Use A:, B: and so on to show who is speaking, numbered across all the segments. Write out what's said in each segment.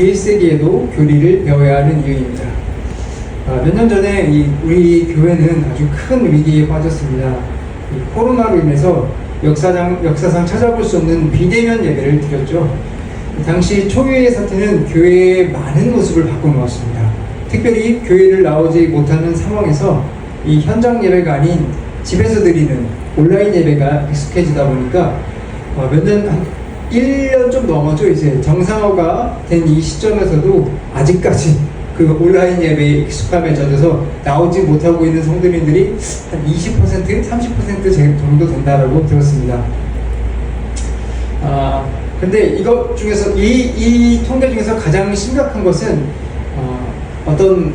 A: 21세기에도 교리를 배워야 하는 이유입니다. 몇 년 전에 우리 교회는 아주 큰 위기에 빠졌습니다. 이 코로나로 인해서 역사상 찾아볼 수 없는 비대면 예배를 드렸죠. 당시 초유의 사태는 교회의 많은 모습을 바꿔놓았습니다. 특별히 교회를 나오지 못하는 상황에서 이 현장 예배가 아닌 집에서 드리는 온라인 예배가 익숙해지다 보니까 몇 년, 한 1년 좀 넘었죠. 이제 정상화가 된 이 시점에서도 아직까지 그 온라인 예배에 익숙함에 젖어서 나오지 못하고 있는 성도님들이 한 20%, 30% 정도 된다라고 들었습니다. 근데 이것 중에서 이 통계 중에서 가장 심각한 것은 어떤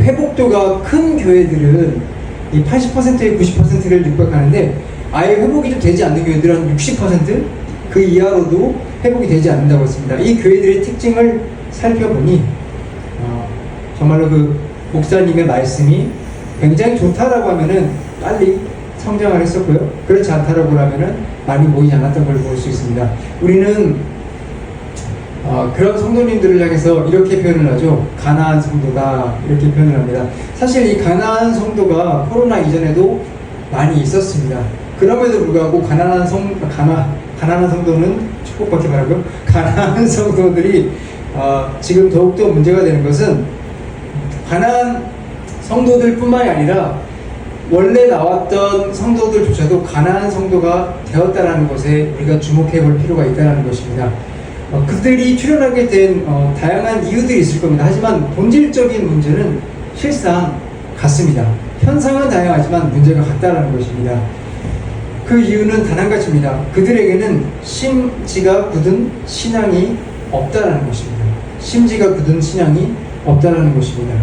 A: 회복도가 큰 교회들은 이 80%에 90%를 육박하는데 아예 회복이 좀 되지 않는 교회들은 60%? 그 이하로도 회복이 되지 않는다고 했습니다. 이 교회들의 특징을 살펴보니 정말로 그 목사님의 말씀이 굉장히 좋다라고 하면은 빨리 성장을 했었고요. 그렇지 않다라고 하면은 많이 모이지 않았던 걸 볼 수 있습니다. 우리는 그런 성도님들을 향해서 이렇게 표현을 하죠. 가난한 성도다, 이렇게 표현을 합니다. 사실 이 가난한 성도가 코로나 이전에도 많이 있었습니다. 그럼에도 불구하고 가난한 성도는 축복받기 바라고요. 가난한 성도들이 지금 더욱더 문제가 되는 것은 가난한 성도들 뿐만이 아니라 원래 나왔던 성도들조차도 가난한 성도가 되었다는 것에 우리가 주목해 볼 필요가 있다는 것입니다. 그들이 출현하게 된 다양한 이유들이 있을 겁니다. 하지만 본질적인 문제는 실상 같습니다. 현상은 다양하지만 문제가 같다는 것입니다. 그 이유는 단 한 가지입니다. 그들에게는 심지가 굳은 신앙이 없다는 것입니다. 심지가 굳은 신앙이 없다는 것입니다.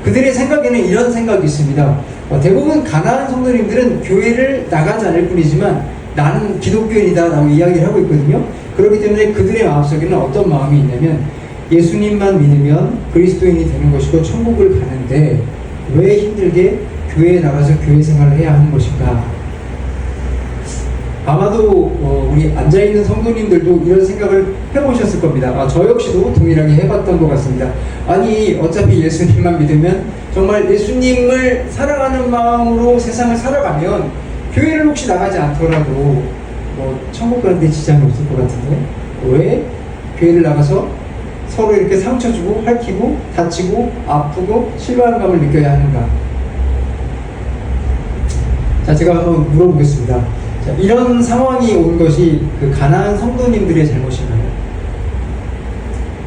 A: 그들의 생각에는 이런 생각이 있습니다. 대부분 가난한 성도님들은 교회를 나가지 않을 뿐이지만 나는 기독교인이다 라고 이야기를 하고 있거든요. 그렇기 때문에 그들의 마음속에는 어떤 마음이 있냐면 예수님만 믿으면 그리스도인이 되는 것이고 천국을 가는데 왜 힘들게 교회에 나가서 교회 생활을 해야 하는 것인가. 아마도 우리 앉아있는 성도님들도 이런 생각을 해보셨을 겁니다. 저 역시도 동일하게 해봤던 것 같습니다. 아니 어차피 예수님만 믿으면 정말 예수님을 사랑하는 마음으로 세상을 살아가면 교회를 혹시 나가지 않더라도 천국 가는데 지장이 없을 것 같은데 왜 교회를 나가서 서로 이렇게 상처 주고 핥히고 다치고 아프고 실망감을 느껴야 하는가. 자, 제가 한번 물어보겠습니다. 자, 이런 상황이 온 것이 그 가난한 성도님들의 잘못인가요?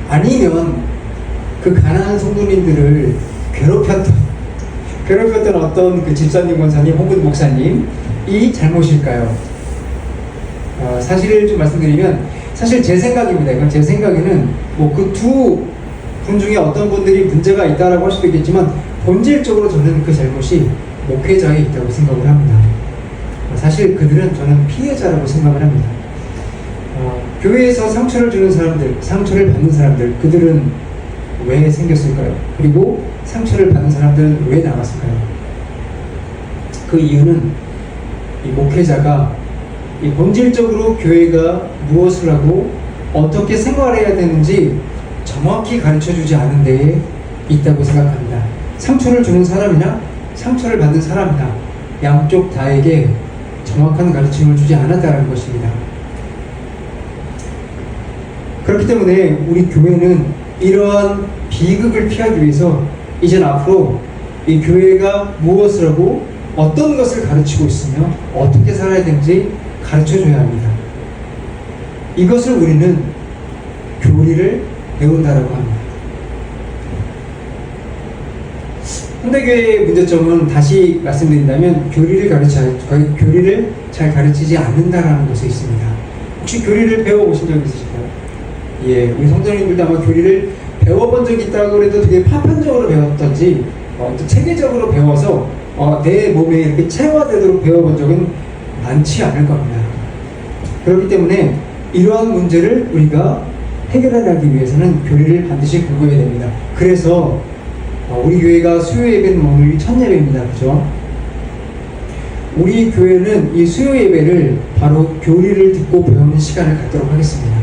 A: 아니면 그 가난한 성도님들을 괴롭혔던 어떤 그 집사님, 권사님 혹은 목사님이 잘못일까요? 사실을 좀 말씀드리면 사실 제 생각입니다. 이건 제 생각에는 그 두 분 중에 어떤 분들이 문제가 있다라고 할 수도 있겠지만 본질적으로 저는 그 잘못이 목회자에 있다고 생각을 합니다. 사실 그들은 저는 피해자라고 생각을 합니다. 교회에서 상처를 주는 사람들, 상처를 받는 사람들, 그들은 왜 생겼을까요? 그리고 상처를 받는 사람들은 왜 나갔을까요? 그 이유는 이 목회자가 이 본질적으로 교회가 무엇을 하고 어떻게 생활해야 되는지 정확히 가르쳐주지 않은 데에 있다고 생각합니다. 상처를 주는 사람이나 상처를 받는 사람이나 양쪽 다에게 정확한 가르침을 주지 않았다는 것입니다. 그렇기 때문에 우리 교회는 이러한 비극을 피하기 위해서 이젠 앞으로 이 교회가 무엇을 하고 어떤 것을 가르치고 있으며 어떻게 살아야 되는지 가르쳐줘야 합니다. 이것을 우리는 교리를 배운다라고 합니다. 현대교회의 문제점은 다시 말씀드린다면 교리를 잘 가르치지 않는다라는 것에 있습니다. 혹시 교리를 배워보신 적 있으실까요? 예, 우리 성도님들도 아마 교리를 배워본 적이 있다고 해도 되게 파편적으로 배웠던지 또 체계적으로 배워서 내 몸에 이렇게 체화되도록 배워본 적은 많지 않을 겁니다. 그렇기 때문에 이러한 문제를 우리가 해결하기 위해서는 교리를 반드시 공부해야 됩니다. 그래서 우리 교회가 수요 예배는 오늘이 첫 예배입니다. 그죠? 우리 교회는 이 수요 예배를 바로 교리를 듣고 배우는 시간을 갖도록 하겠습니다.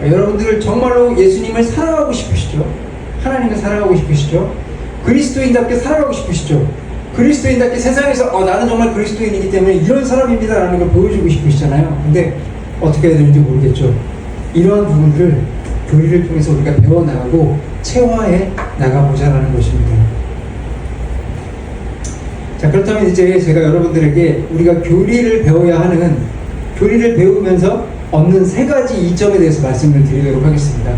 A: 여러분들 정말로 예수님을 사랑하고 싶으시죠? 하나님을 사랑하고 싶으시죠? 그리스도인답게 살아가고 싶으시죠? 그리스도인답게 세상에서 나는 정말 그리스도인이기 때문에 이런 사람입니다 라는 걸 보여주고 싶으시잖아요. 근데 어떻게 해야 되는지 모르겠죠. 이러한 부분들을 교리를 통해서 우리가 배워나가고 체화해 나가보자라는 것입니다. 자, 그렇다면 이제 제가 여러분들에게 우리가 교리를 배워야 하는, 교리를 배우면서 얻는 세 가지 이점에 대해서 말씀을 드리도록 하겠습니다.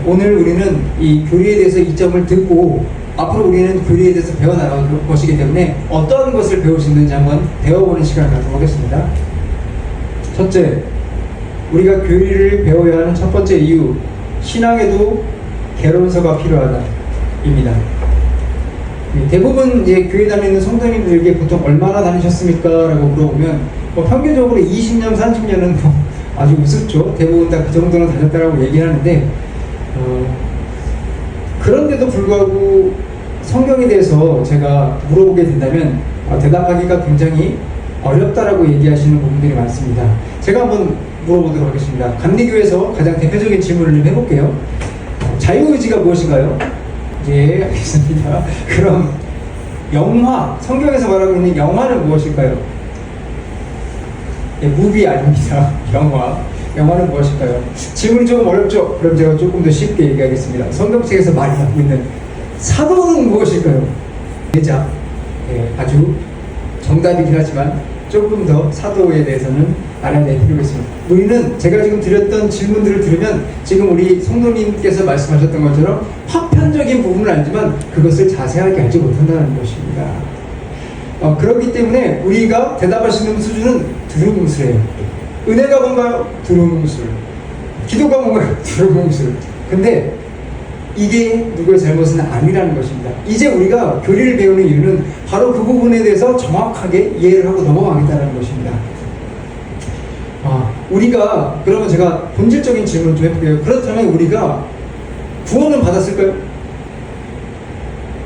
A: 오늘 우리는 이 교리에 대해서 이점을 듣고 앞으로 우리는 교리에 대해서 배워나갈 것이기 때문에 어떤 것을 배울 수 있는지 한번 배워보는 시간을 갖도록 하겠습니다. 첫째, 우리가 교리를 배워야 하는 첫 번째 이유, 신앙에도 개론서가 필요하다입니다. 대부분 이제 교회 다니는 성도님들에게 보통 얼마나 다니셨습니까? 라고 물어보면 평균적으로 20년, 30년은 아주 우습죠. 대부분 다 그 정도는 다녔다라고 얘기하는데 그런데도 불구하고 성경에 대해서 제가 물어보게 된다면 대답하기가 굉장히 어렵다라고 얘기하시는 부분들이 많습니다. 제가 한번 물어보도록 하겠습니다. 감리교에서 가장 대표적인 질문을 좀 해볼게요. 자유의지가 무엇인가요? 예, 알겠습니다. 그럼 영화, 성경에서 말하고 있는 영화는 무엇일까요? 예, 무비 아닙니다. 영화는 무엇일까요? 질문이 조금 어렵죠? 그럼 제가 조금 더 쉽게 얘기하겠습니다. 성경책에서 많이 하고 있는 사도는 무엇일까요? 예자. 예, 아주 정답이긴 하지만 조금 더 사도에 대해서는 알아야 될 필요가 있습니다. 우리는 제가 지금 드렸던 질문들을 들으면 지금 우리 성도님께서 말씀하셨던 것처럼 파편적인 부분을 알지만 그것을 자세하게 알지 못한다는 것입니다. 그렇기 때문에 우리가 대답할 수 있는 수준은 두루뭉술이에요. 은혜가 뭔가요? 두루뭉술. 기도가 뭔가요? 두루뭉술. 근데 이게 누구의 잘못은 아니라는 것입니다. 이제 우리가 교리를 배우는 이유는 바로 그 부분에 대해서 정확하게 이해를 하고 넘어가겠다는 것입니다. 우리가, 그러면 제가 본질적인 질문을 좀 해볼게요. 그렇다면 우리가 구원은 받았을까요?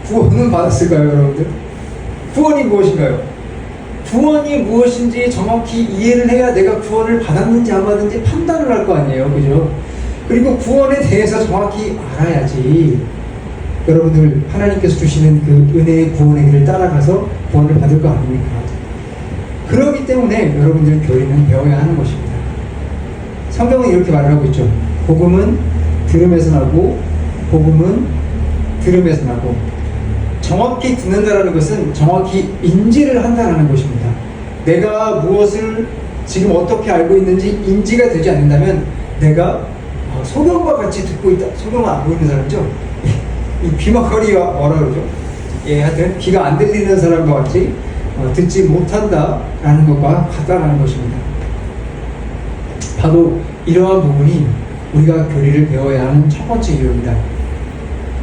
A: 구원은 받았을까요, 여러분들? 구원이 무엇인가요? 구원이 무엇인지 정확히 이해를 해야 내가 구원을 받았는지 안 받았는지 판단을 할 거 아니에요, 그죠? 그리고 구원에 대해서 정확히 알아야지 여러분들 하나님께서 주시는 그 은혜의 구원의 길을 따라가서 구원을 받을 거 아닙니까? 그렇기 때문에 여러분들 교리는 배워야 하는 것입니다. 성경은 이렇게 말을 하고 있죠. 복음은 들음에서 나고 복음은 들음에서 나고. 정확히 듣는다라는 것은 정확히 인지를 한다라는 것입니다. 내가 무엇을 지금 어떻게 알고 있는지 인지가 되지 않는다면 내가 소경과 같이 듣고 있다. 소경은 안 보이는 사람이죠? 이 귀머거리와 뭐라 그러죠? 예, 하여튼 귀가 안 들리는 사람과 같이 듣지 못한다라는 것과 같다라는 것입니다. 바로 이러한 부분이 우리가 교리를 배워야 하는 첫 번째 이유입니다.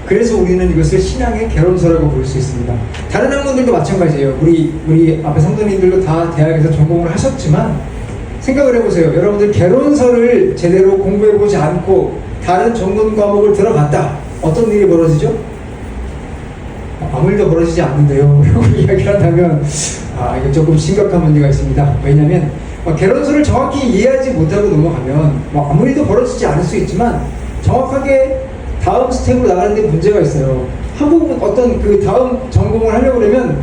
A: 그래서 우리는 이것을 신앙의 개론서라고 부를 수 있습니다. 다른 학문들도 마찬가지예요. 우리 앞에 성도님들도 다 대학에서 전공을 하셨지만 생각을 해보세요. 여러분들 개론서를 제대로 공부해보지 않고 다른 전문 과목을 들어갔다. 어떤 일이 벌어지죠? 아무 일도 벌어지지 않는데요. 라고 이야기를 한다면 이게 조금 심각한 문제가 있습니다. 왜냐하면 개론서를 정확히 이해하지 못하고 넘어가면 아무 일도 벌어지지 않을 수 있지만 정확하게 다음 스텝으로 나가는데 문제가 있어요. 한 부분 어떤 그 다음 전공을 하려고 그러면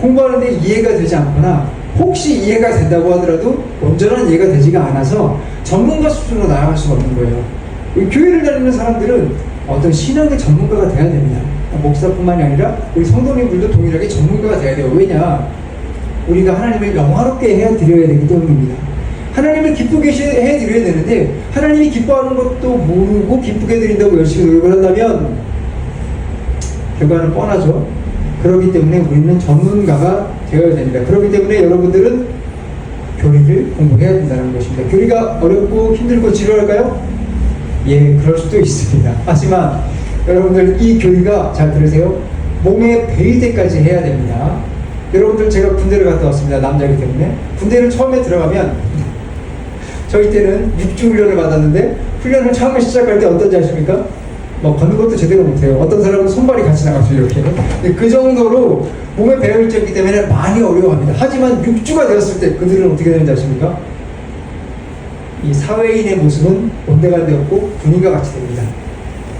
A: 공부하는데 이해가 되지 않거나 혹시 이해가 된다고 하더라도 온전한 이해가 되지가 않아서 전문가 수준으로 나아갈 수가 없는 거예요. 교회를 다니는 사람들은 어떤 신앙의 전문가가 돼야 됩니다. 목사뿐만이 아니라 우리 성도님들도 동일하게 전문가가 돼야 돼요. 왜냐? 우리가 하나님을 영화롭게 해드려야 되기 때문입니다. 하나님을 기쁘게 해드려야 되는데 하나님이 기뻐하는 것도 모르고 기쁘게 해드린다고 열심히 노력을 한다면 결과는 뻔하죠. 그렇기 때문에 우리는 전문가가 되어야 됩니다. 그렇기 때문에 여러분들은 교리를 공부해야 된다는 것입니다. 교리가 어렵고 힘들고 지루할까요? 예, 그럴 수도 있습니다. 하지만 여러분들 이 교리가 잘 들으세요. 몸에 배일 때까지 해야 됩니다. 여러분들 제가 군대를 갔다 왔습니다. 남자이기 때문에. 군대를 처음에 들어가면 저희 때는 6주 훈련을 받았는데 훈련을 처음에 시작할 때 어떤지 아십니까? 걷는 것도 제대로 못해요. 어떤 사람은 손발이 같이 나가죠, 이렇게. 그 정도로 몸에 배어있지 않기 때문에 많이 어려워합니다. 하지만 6주가 되었을 때 그들은 어떻게 되는지 아십니까? 이 사회인의 모습은 온데간데 없고 군인과 같이 됩니다.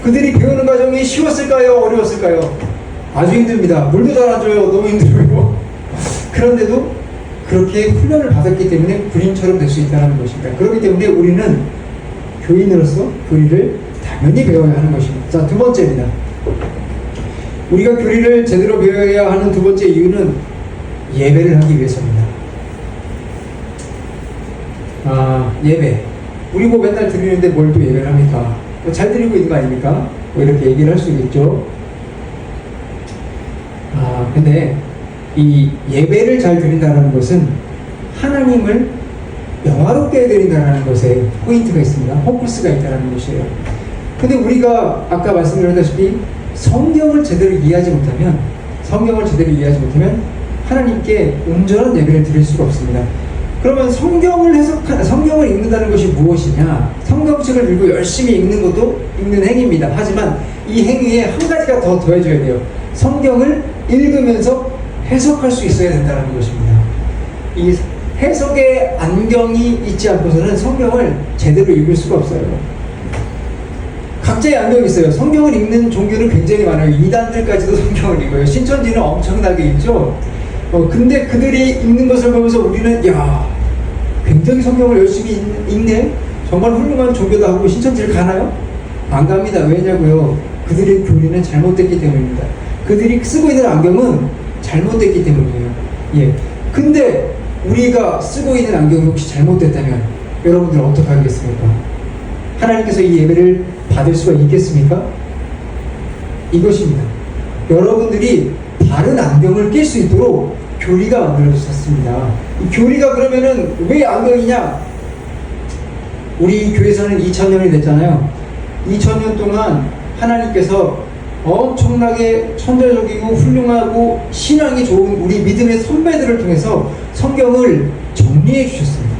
A: 그들이 배우는 과정이 쉬웠을까요? 어려웠을까요? 아주 힘듭니다. 물도 잘 안 줘요. 너무 힘들고. 그런데도 그렇게 훈련을 받았기 때문에 군인처럼 될 수 있다는 것입니다. 그렇기 때문에 우리는 교인으로서 교리를 당연히 배워야 하는 것입니다. 자, 두 번째입니다. 우리가 교리를 제대로 배워야 하는 두 번째 이유는 예배를 하기 위해서입니다. 예배. 우리 뭐 맨날 드리는데 뭘 또 예배를 합니까? 뭐 잘 드리고 있는 거 아닙니까? 뭐 이렇게 얘기를 할 수 있겠죠. 근데 이 예배를 잘 드린다는 것은 하나님을 영화롭게 드린다는 것에 포인트가 있습니다. 포커스가 있다는 것이에요. 근데 우리가 아까 말씀드렸다시피 성경을 제대로 이해하지 못하면 하나님께 온전한 예배를 드릴 수가 없습니다. 그러면 성경을 읽는다는 것이 무엇이냐? 성경책을 읽고 열심히 읽는 것도 읽는 행위입니다. 하지만 이 행위에 한 가지가 더 더해져야 돼요. 성경을 읽으면서 해석할 수 있어야 된다는 것입니다. 이 해석의 안경이 있지 않고서는 성경을 제대로 읽을 수가 없어요. 각자의 안경이 있어요. 성경을 읽는 종교는 굉장히 많아요. 이단들까지도 성경을 읽어요. 신천지는 엄청나게 읽죠. 근데 그들이 읽는 것을 보면서 우리는 굉장히 성경을 열심히 읽네? 정말 훌륭한 종교다 하고 신천지를 가나요? 안 갑니다. 왜냐고요? 그들의 교리는 잘못됐기 때문입니다. 그들이 쓰고 있는 안경은 잘못됐기 때문이에요. 예. 근데 우리가 쓰고 있는 안경이 혹시 잘못됐다면 여러분들은 어떻게 하겠습니까? 하나님께서 이 예배를 받을 수가 있겠습니까? 이것입니다. 여러분들이 바른 안경을 낄 수 있도록 교리가 만들어졌습니다. 이 교리가 그러면은 왜 안경이냐? 우리 교회에서는 2000년이 됐잖아요. 2000년 동안 하나님께서 엄청나게 천재적이고 훌륭하고 신앙이 좋은 우리 믿음의 선배들을 통해서 성경을 정리해 주셨습니다.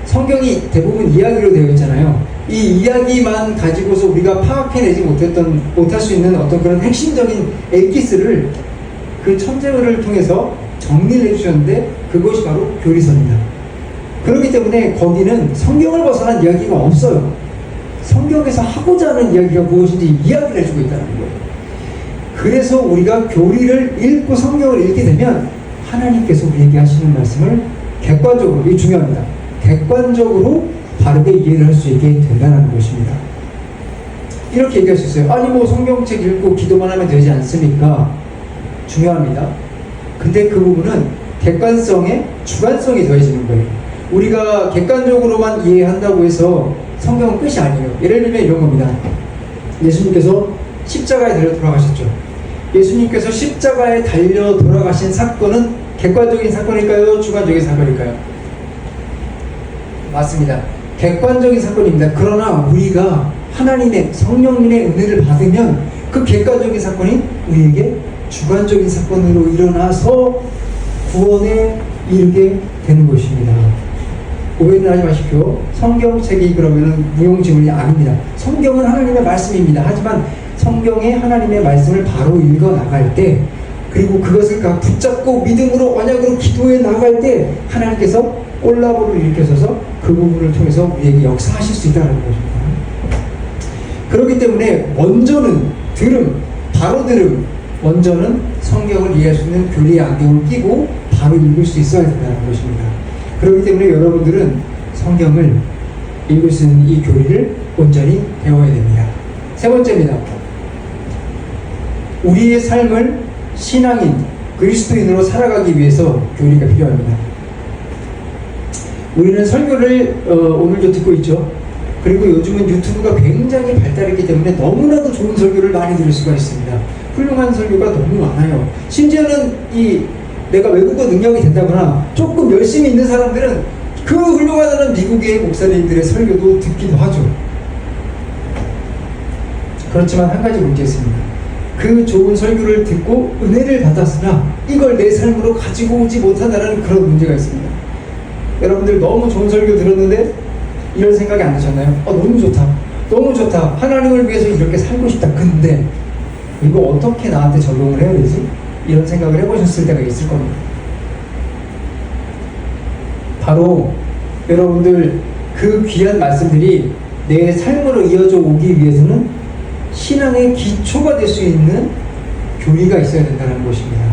A: 성경이 대부분 이야기로 되어 있잖아요. 이 이야기만 가지고서 우리가 파악해내지 못할 수 있는 어떤 그런 핵심적인 엑기스를 그 천재를 통해서 정리를 해주셨는데 그것이 바로 교리서입니다. 그렇기 때문에 거기는 성경을 벗어난 이야기가 없어요. 성경에서 하고자 하는 이야기가 무엇인지 이야기를 해주고 있다는 거예요. 그래서 우리가 교리를 읽고 성경을 읽게 되면 하나님께서 우리에게 하시는 말씀을 객관적으로, 이게 중요합니다. 객관적으로 바르게 이해를 할 수 있게 된다는 것입니다. 이렇게 얘기할 수 있어요. 아니 뭐 성경책 읽고 기도만 하면 되지 않습니까? 중요합니다. 근데 그 부분은 객관성에 주관성이 더해지는 거예요. 우리가 객관적으로만 이해한다고 해서 성경은 끝이 아니에요. 예를 들면 이런 겁니다. 예수님께서 십자가에 달려 돌아가셨죠. 예수님께서 십자가에 달려 돌아가신 사건은 객관적인 사건일까요? 주관적인 사건일까요? 맞습니다. 객관적인 사건입니다. 그러나 우리가 하나님의 성령님의 은혜를 받으면 그 객관적인 사건이 우리에게 주관적인 사건으로 일어나서 구원에 이르게 되는 것입니다. 오해는 하지 마십시오. 성경책이 그러면 무용지물이 아닙니다. 성경은 하나님의 말씀입니다. 하지만 성경에 하나님의 말씀을 바로 읽어 나갈 때, 그리고 그것을 붙잡고 믿음으로 언약으로 기도해 나갈 때 하나님께서 콜라보를 일으켜서서 그 부분을 통해서 우리에게 역사하실 수 있다는 것입니다. 그렇기 때문에 먼저는 바로 먼저는 성경을 이해할 수 있는 교리의 안경을 끼고 바로 읽을 수 있어야 된다는 것입니다. 그렇기 때문에 여러분들은 성경을 읽을 수 있는 이 교리를 온전히 배워야 됩니다. 세 번째입니다. 우리의 삶을 신앙인, 그리스도인으로 살아가기 위해서 교리가 필요합니다. 우리는 설교를 오늘도 듣고 있죠. 그리고 요즘은 유튜브가 굉장히 발달했기 때문에 너무나도 좋은 설교를 많이 들을 수가 있습니다. 훌륭한 설교가 너무 많아요. 심지어는 내가 외국어 능력이 된다거나 조금 열심히 있는 사람들은 그 훌륭하다는 미국의 목사님들의 설교도 듣기도 하죠. 그렇지만 한 가지 문제 있습니다. 그 좋은 설교를 듣고 은혜를 받았으나 이걸 내 삶으로 가지고 오지 못한다는 그런 문제가 있습니다. 여러분들 너무 좋은 설교 들었는데 이런 생각이 안 드셨나요? 너무 좋다. 하나님을 위해서 이렇게 살고 싶다. 근데 이거 어떻게 나한테 적용을 해야 되지? 이런 생각을 해보셨을 때가 있을 겁니다. 바로 여러분들 그 귀한 말씀들이 내 삶으로 이어져 오기 위해서는 신앙의 기초가 될 수 있는 교리가 있어야 된다는 것입니다.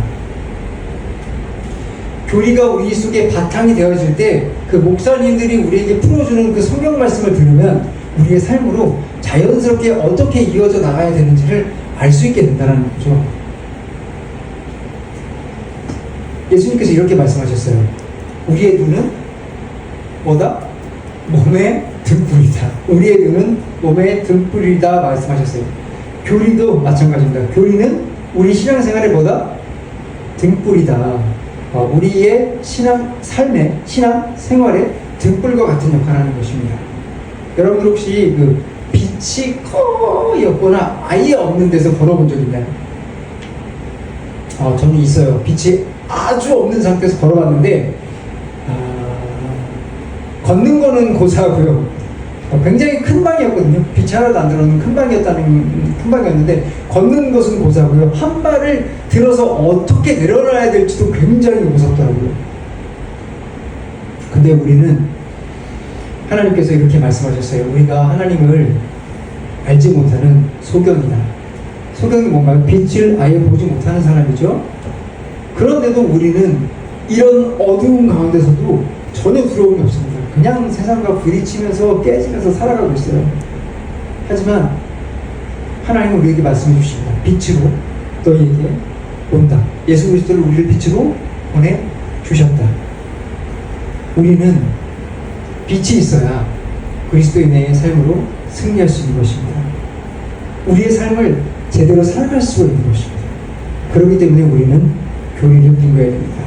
A: 교리가 우리 속에 바탕이 되어질 때 그 목사님들이 우리에게 풀어주는 그 성경 말씀을 들으면 우리의 삶으로 자연스럽게 어떻게 이어져 나가야 되는지를 알 수 있게 된다는 거죠. 예수님께서 이렇게 말씀하셨어요. 우리의 눈은 뭐다? 몸의 등불이다. 우리의 눈은 몸의 등불이다 말씀하셨어요. 교리도 마찬가지입니다. 교리는 우리 신앙생활의 뭐다? 등불이다. 우리의 신앙 삶의 신앙 생활의 등불과 같은 역할을 하는 것입니다. 여러분들 혹시 그 빛이 거의 없거나 아예 없는 데서 걸어본 적 있나요? 저는 있어요. 빛이 아주 없는 상태에서 걸어봤는데 걷는 거는 고사하고요. 굉장히 큰 방이었거든요. 빛이 하나도 안 들어오는 큰 방이었는데 걷는 것은 고사하고요. 한 발을 들어서 어떻게 내려놔야 될지도 굉장히 무섭더라고요. 근데 우리는 하나님께서 이렇게 말씀하셨어요. 우리가 하나님을 알지 못하는 소경이다. 소경이 뭔가요? 빛을 아예 보지 못하는 사람이죠. 그런데도 우리는 이런 어두운 가운데서도 전혀 두려움이 없습니다. 그냥 세상과 부딪히면서 깨지면서 살아가고 있어요. 하지만 하나님은 우리에게 말씀해 주십니다. 빛으로 너희에게 온다. 예수 그리스도를 우리를 빛으로 보내주셨다. 우리는 빛이 있어야 그리스도인의 삶으로 승리할 수 있는 것입니다. 우리의 삶을 제대로 살아갈 수가 있는 것입니다. 그렇기 때문에 우리는 교리를 공부해야 됩니다.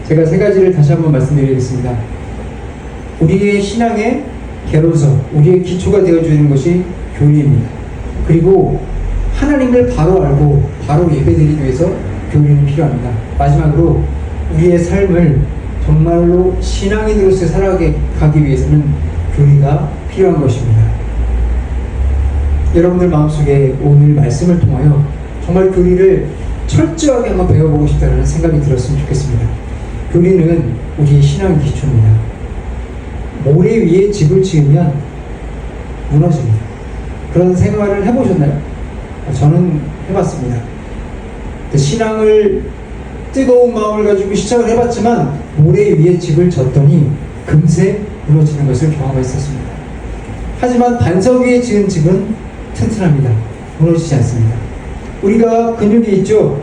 A: 제가 세 가지를 다시 한번 말씀드리겠습니다. 우리의 신앙의 개론서, 우리의 기초가 되어주는 것이 교리입니다. 그리고 하나님을 바로 알고 바로 예배드리기 위해서 교리는 필요합니다. 마지막으로 우리의 삶을 정말로 신앙인으로서 살아가기 위해서는 교리가 필요한 것입니다. 여러분들 마음속에 오늘 말씀을 통하여 정말 교리를 철저하게 한번 배워보고 싶다는 생각이 들었으면 좋겠습니다. 교리는 우리의 신앙의 기초입니다. 모래 위에 집을 지으면 무너집니다. 그런 생활을 해보셨나요? 저는 해봤습니다. 신앙을 뜨거운 마음을 가지고 시작을 해봤지만 모래 위에 집을 졌더니 금세 무너지는 것을 경험했었습니다. 하지만 반석 위에 지은 집은 튼튼합니다. 무너지지 않습니다. 우리가 근육이 있죠?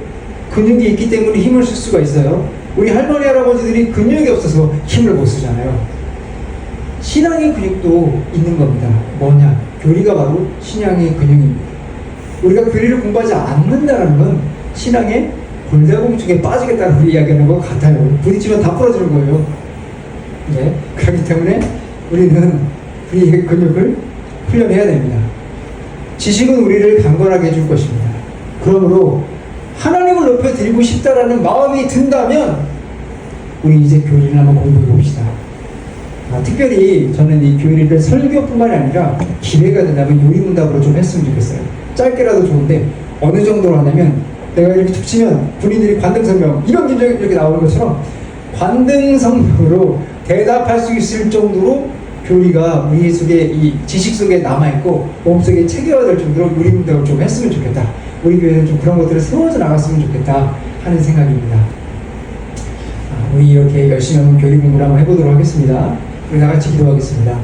A: 근육이 있기 때문에 힘을 쓸 수가 있어요. 우리 할머니 할아버지들이 근육이 없어서 힘을 못 쓰잖아요. 신앙의 근육도 있는 겁니다. 뭐냐? 교리가 바로 신앙의 근육입니다. 우리가 교리를 공부하지 않는다는 건 신앙의 골다공증에 빠지겠다는 이야기하는 것 같아요. 부딪히면 다 부러지는 거예요. 네. 그렇기 때문에 우리는 우리의 근육을 훈련해야 됩니다. 지식은 우리를 강건하게 해줄 것입니다. 그러므로 하나님을 높여드리고 싶다라는 마음이 든다면 우리 이제 교리를 한번 공부해 봅시다. 특별히 저는 이 교리를 설교뿐만이 아니라 기회가 된다면 요리문답으로 좀 했으면 좋겠어요. 짧게라도 좋은데 어느 정도로 하냐면 내가 이렇게 툭 치면 군인들이 관등성명 이런 게 이렇게 나오는 것처럼 관등성명으로 대답할 수 있을 정도로 교리가 우리 속에 이 지식 속에 남아있고 몸속에 체계화될 정도로 요리문답을 좀 했으면 좋겠다. 우리 교회는 좀 그런 것들을 세워져 나갔으면 좋겠다 하는 생각입니다. 우리 이렇게 열심히 한번 교리 공부를 한번 해보도록 하겠습니다. 우리 다 같이 기도하겠습니다.